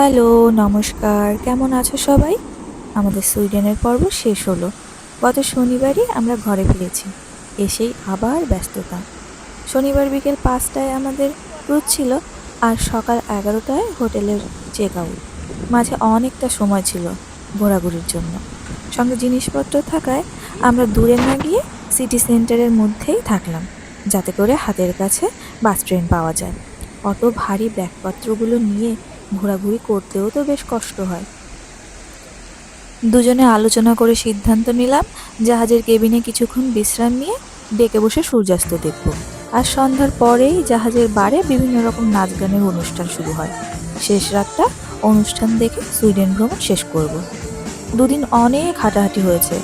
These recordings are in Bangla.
হ্যালো, নমস্কার। কেমন আছো সবাই? আমাদের সুইডেনের পর্ব শেষ হলো। গত শনিবারই আমরা ঘরে ফিরেছি। এসেই আবার ব্যস্ততা। শনিবার বিকেল ৫টায় আমাদের ক্রুজ ছিল আর সকাল ১১টায় হোটেলের চেক আউট। মাঝে অনেকটা সময় ছিল ঘোরাঘুরির জন্য। সঙ্গে জিনিসপত্র থাকায় আমরা দূরে না গিয়ে সিটি সেন্টারের মধ্যেই থাকলাম, যাতে করে হাতের কাছে বাস ট্রেন পাওয়া যায়। অত ভারী ব্যাগপত্রগুলো নিয়ে ঘোরাঘুরি করতেও তো বেশ কষ্ট হয়। দুজনে আলোচনা করে সিদ্ধান্ত নিলাম জাহাজের কেবিনে কিছুক্ষণ বিশ্রাম নিয়ে ডেকে বসে সূর্যাস্ত দেখব। আর সন্ধ্যার পরেই জাহাজের বারে বিভিন্ন রকম নাচ গানের অনুষ্ঠান শুরু হয়। শেষ রাতটা অনুষ্ঠান দেখে সুইডেন ভ্রমণ শেষ করব। দুদিন অনেক হাঁটাহাঁটি হয়েছে,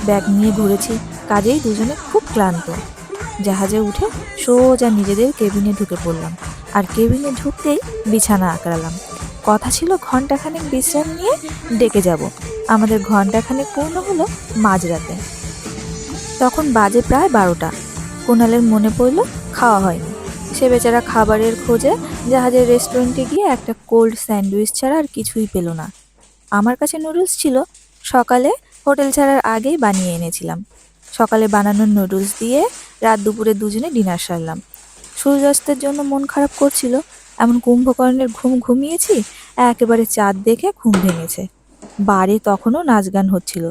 ব্যাগ নিয়ে ঘুরেছি, কাজেই দুজনে খুব ক্লান্ত। জাহাজে উঠে সোজা নিজেদের কেবিনে ঢুকে পড়লাম, আর কেবিনে ঢুকতেই বিছানা আঁকড়ালাম। কথা ছিল ঘন্টাখানেক বিশ্রাম নিয়ে ডেকে যাব। আমাদের ঘন্টাখানেক পূর্ণ হলো মাঝরাতে। তখন বাজে প্রায় ১২টা। কুণালের মনে পড়ল খাওয়া হয়নি। সে বেচারা খাবারের খোঁজে জাহাজের রেস্টুরেন্টে গিয়ে একটা কোল্ড স্যান্ডউইচ ছাড়া আর কিছুই পেল না। আমার কাছে নুডলস ছিল, সকালে হোটেল ছাড়ার আগেই বানিয়ে এনেছিলাম। সকালে বানানো নুডলস দিয়ে রাত দুপুরে দুজনে ডিনার সারলাম। সূর্যাস্তের জন্য মন খারাপ করছিল, এমন কুম্ভকর্ণের ঘুম ঘুমিয়েছি, একেবারে চাঁদ দেখে ঘুম ভেঙেছে। বারে তখনও নাচ গান হচ্ছিল,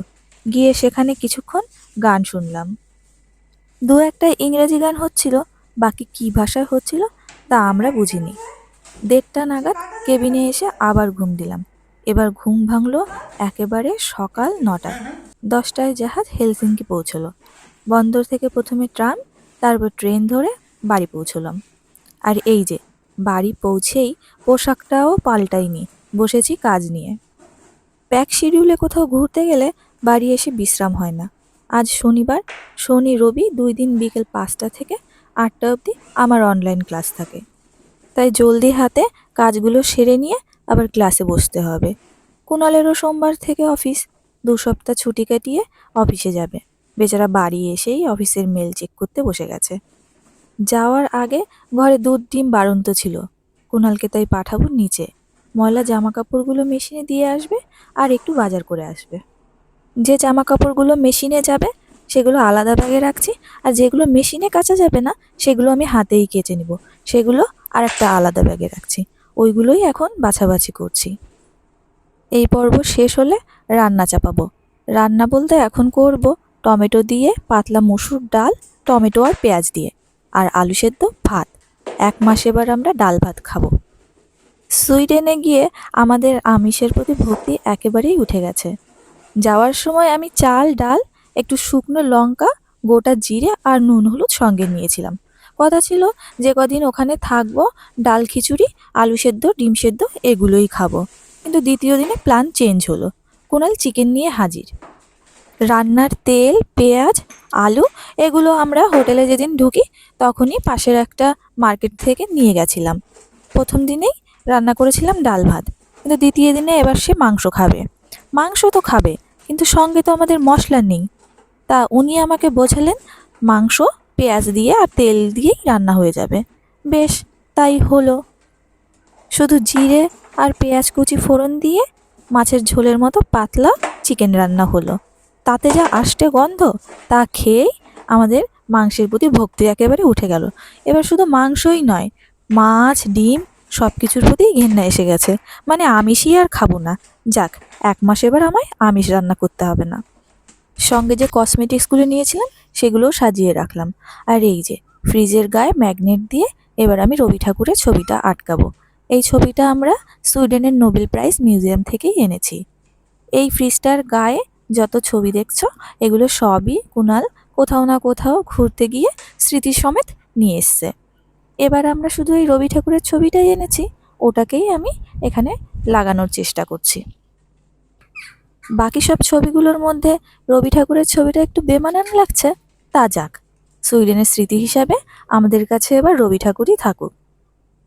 গিয়ে সেখানে কিছুক্ষণ গান শুনলাম। দু একটা ইংরেজি গান হচ্ছিল, বাকি কী ভাষায় হচ্ছিল তা আমরা বুঝিনি। ১:৩০ নাগাদ কেবিনে এসে আবার ঘুম দিলাম। এবার ঘুম ভাঙল একেবারে সকাল ৯টায়। ১০টায় জাহাজ হেলসিঙ্কি পৌঁছলো। বন্দর থেকে প্রথমে ট্রাম, তারপর ট্রেন ধরে বাড়ি পৌঁছলাম। আর এই যে বাড়ি পৌঁছেই পোশাকটাও পাল্টাইনি, বসেছি কাজ নিয়ে। প্যাক শিডিউলে কোথাও ঘুরতে গেলে বাড়ি এসে বিশ্রাম হয় না। আজ শনিবার, শনি রবি ২ দিন বিকেল ৫টা থেকে ৮টা অবধি আমার অনলাইন ক্লাস থাকে। তাই জলদি হাতে কাজগুলো সেরে নিয়ে আবার ক্লাসে বসতে হবে। কুণালেরও সোমবার থেকে অফিস। ২ সপ্তাহ ছুটি কাটিয়ে অফিসে যাবে। বেচারা বাড়ি এসেই অফিসের মেল চেক করতে বসে গেছে। যাওয়ার আগে ঘরে দুধ ডিম বাড়ন্ত ছিল, কুণালকে তাই পাঠাবো নিচে। ময়লা জামাকাপড়গুলো মেশিনে দিয়ে আসবে আর একটু বাজার করে আসবে। যে জামাকাপড়গুলো মেশিনে যাবে সেগুলো আলাদা ব্যাগে রাখছি, আর যেগুলো মেশিনে কাচা যাবে না সেগুলো আমি হাতেই কেচে নিব, সেগুলো আর একটা আলাদা ব্যাগে রাখছি। ওইগুলোই এখন বাছাবাছি করছি। এই পর্ব শেষ হলে রান্না চাপাবো। রান্না বলতে এখন করব টমেটো দিয়ে পাতলা মসুর ডাল, টমেটো আর পেঁয়াজ দিয়ে, আর আলু সেদ্ধ, ভাত। ১ মাস এবার আমরা ডাল ভাত খাবো। সুইডেনে গিয়ে আমাদের আমিষের প্রতি ভক্তি একেবারেই উঠে গেছে। যাওয়ার সময় আমি চাল, ডাল, একটু শুকনো লঙ্কা, গোটা জিরে আর নুন হলুদ সঙ্গে নিয়েছিলাম। কথা ছিল যে কদিন ওখানে থাকবো ডাল খিচুড়ি, আলু সেদ্ধ, ডিম সেদ্ধ এগুলোই খাবো। কিন্তু দ্বিতীয় দিনে প্ল্যান চেঞ্জ হলো। কুণাল চিকেন নিয়ে হাজির। রান্নার তেল, পেঁয়াজ, আলু এগুলো আমরা হোটেলে যেদিন ঢুকি তখনই পাশের একটা মার্কেট থেকে নিয়ে গেছিলাম। প্রথম দিনেই রান্না করেছিলাম ডাল ভাত, কিন্তু দ্বিতীয় দিনে এবার সে মাংস খাবে। মাংস তো খাবে, কিন্তু সঙ্গে তো আমাদের মশলা নেই। তা উনি আমাকে বোঝালেন মাংস পেঁয়াজ দিয়ে আর তেল দিয়েই রান্না হয়ে যাবে। বেশ, তাই হলো। শুধু জিরে আর পেঁয়াজ কুচি ফোড়ন দিয়ে মাছের ঝোলের মতো পাতলা চিকেন রান্না হলো। তাতে যা আষ্টে গন্ধ, তা খেয়েই আমাদের মাংসের প্রতি ভক্তি একেবারে উঠে গেল। এবার শুধু মাংসই নয়, মাছ, ডিম সব কিছুর প্রতি ঘেন্না এসে গেছে। মানে আমিষই আর খাবো না। যাক, ১ মাস এবার আমায় আমিষ রান্না করতে হবে না। সঙ্গে যে কসমেটিক্সগুলো নিয়েছিলাম সেগুলোও সাজিয়ে রাখলাম। আর এই যে ফ্রিজের গায়ে ম্যাগনেট দিয়ে এবার আমি রবি ঠাকুরের ছবিটা আটকাবো। এই ছবিটা আমরা সুইডেনের নোবেল প্রাইজ মিউজিয়াম থেকেই এনেছি। এই ফ্রিজটার গায়ে যত ছবি দেখছো এগুলো সবই কুণাল কোথাও না কোথাও ঘুরতে গিয়ে স্মৃতি সমেত নিয়ে এসছে। এবার আমরা শুধু এই রবি ঠাকুরের ছবিটাই এনেছি, ওটাকেই আমি এখানে লাগানোর চেষ্টা করছি। বাকি সব ছবিগুলোর মধ্যে রবি ঠাকুরের ছবিটা একটু বেমানান লাগছে, তা যাক, সুইডেনের স্মৃতি হিসাবে আমাদের কাছে এবার রবি ঠাকুরই থাকুক।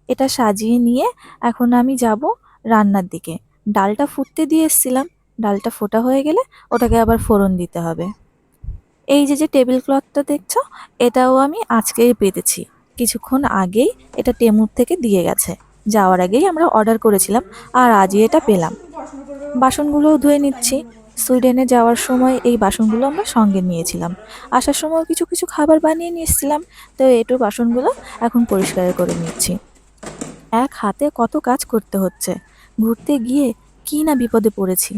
এটা সাজিয়ে নিয়ে এখন আমি যাব রান্নার দিকে। ডালটা ফুটতে দিয়ে এসছিলাম, ডালটা ফোটা হয়ে গেলে ওটাকে আবার ফোড়ন দিতে হবে। এই যে টেবিল ক্লথটা দেখছো, এটাও আমি আজকেই পেতেছি। কিছুক্ষণ আগেই এটা টেমুর থেকে দিয়ে গেছে। যাওয়ার আগেই আমরা অর্ডার করেছিলাম, আর আজই এটা পেলাম। বাসনগুলোও ধুয়ে নিচ্ছি। সুইডেনে যাওয়ার সময় এই বাসনগুলো আমরা সঙ্গে নিয়েছিলাম। আসার সময় কিছু কিছু খাবার বানিয়ে নিয়ে এসেছিলাম, তো এঁটো বাসনগুলো এখন পরিষ্কার করে নিচ্ছি। এক হাতে কত কাজ করতে হচ্ছে, ঘুরতে গিয়ে কি না বিপদে পড়েছি।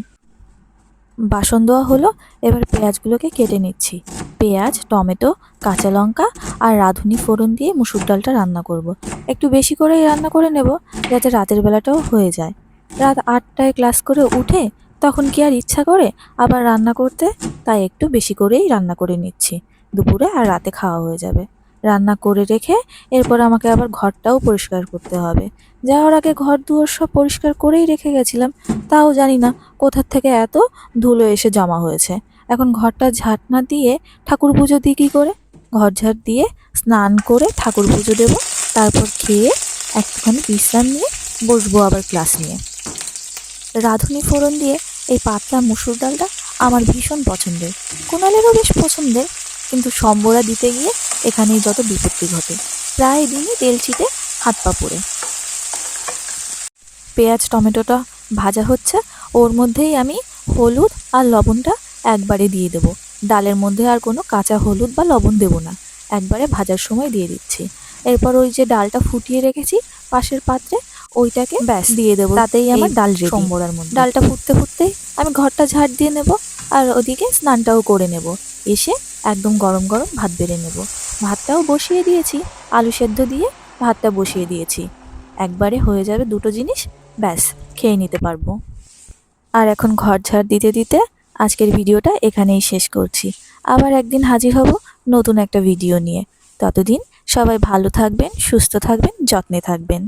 বাসন ধোয়া হলো, এবার পেঁয়াজগুলোকে কেটে নিচ্ছি। পেঁয়াজ, টমেটো, কাঁচা লঙ্কা আর রাঁধুনি ফোড়ন দিয়ে মুসুর ডালটা রান্না করব। একটু বেশি করেই রান্না করে নেব, যাতে রাতের বেলাটাও হয়ে যায়। রাত 8টায় ক্লাস করে উঠে তখন কি আর ইচ্ছা করে আবার রান্না করতে, তাই একটু বেশি করেই রান্না করে নিচ্ছি। দুপুরে আর রাতে খাওয়া হয়ে যাবে। রান্না করে রেখে এরপর আমাকে আবার ঘরটাও পরিষ্কার করতে হবে। যাওয়ার আগে ঘর দুয়ার সব পরিষ্কার করেই রেখে গেছিলাম, তাও জানি না কোথার থেকে এত ধুলো এসে জমা হয়েছে। এখন ঘরটা ঝাঁট না দিয়ে ঠাকুর পুজো দিই কী করে? ঘর ঝাঁট দিয়ে স্নান করে ঠাকুর পুজো দেবো, তারপর খেয়ে একটুখানি বিশ্রাম নিয়ে বসবো আবার ক্লাস নিয়ে। রাঁধুনি ফোড়ন দিয়ে এই পাতলা মুসুর ডালটা আমার ভীষণ পছন্দের, কুণালেরও বেশ পছন্দের, কিন্তু সম্বরা দিতে গিয়ে এখানেই যত বিপত্তি ঘটে। প্রায় দিনই তেল ছিটে হাত পা পড়ে। পেঁয়াজ টমেটোটা ভাজা হচ্ছে, ওর মধ্যেই আমি হলুদ আর লবণটা একবারে দিয়ে দেবো। ডালের মধ্যে আর কোনো কাঁচা হলুদ বা লবণ দেবো না, একবারে ভাজার সময় দিয়ে দিচ্ছি। এরপর ওই যে ডালটা ফুটিয়ে রেখেছি পাশের পাত্রে, ওইটাকে ব্যাস দিয়ে দেবো, তাতেই আমার ডাল রেডি। সম্বরার মধ্যে ডালটা ফুটতে ফুটতেই আমি ঘরটা ঝাড় দিয়ে নেব, আর ওদিকে স্নানটাও করে নেব। এসে একদম গরম গরম ভাত বেড়ে নেব। ভাতটাও বসিয়ে দিয়েছি, আলু সেদ্ধ দিয়ে ভাতটা বসিয়ে দিয়েছি। একবারে হয়ে যাবে দুটো জিনিস, ব্যাস খেয়ে নিতে পারবো। আর এখন ঘর ঝাড় দিতে দিতে আজকের ভিডিওটা এখানেই শেষ করছি। আবার একদিন হাজির হব নতুন একটা ভিডিও নিয়ে। ততদিন সবাই ভালো থাকবেন, সুস্থ থাকবেন, যত্নে থাকবেন।